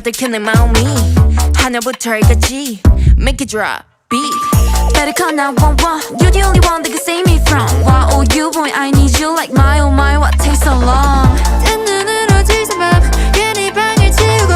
들켜 내 마음이 하늘부터 끝까지 Make it drop beat Better call 911. You're the only one that can save me from Why oh you boy I need you like my oh my what takes so long 뜬 눈으로 지새밤 괜히 방을 치우고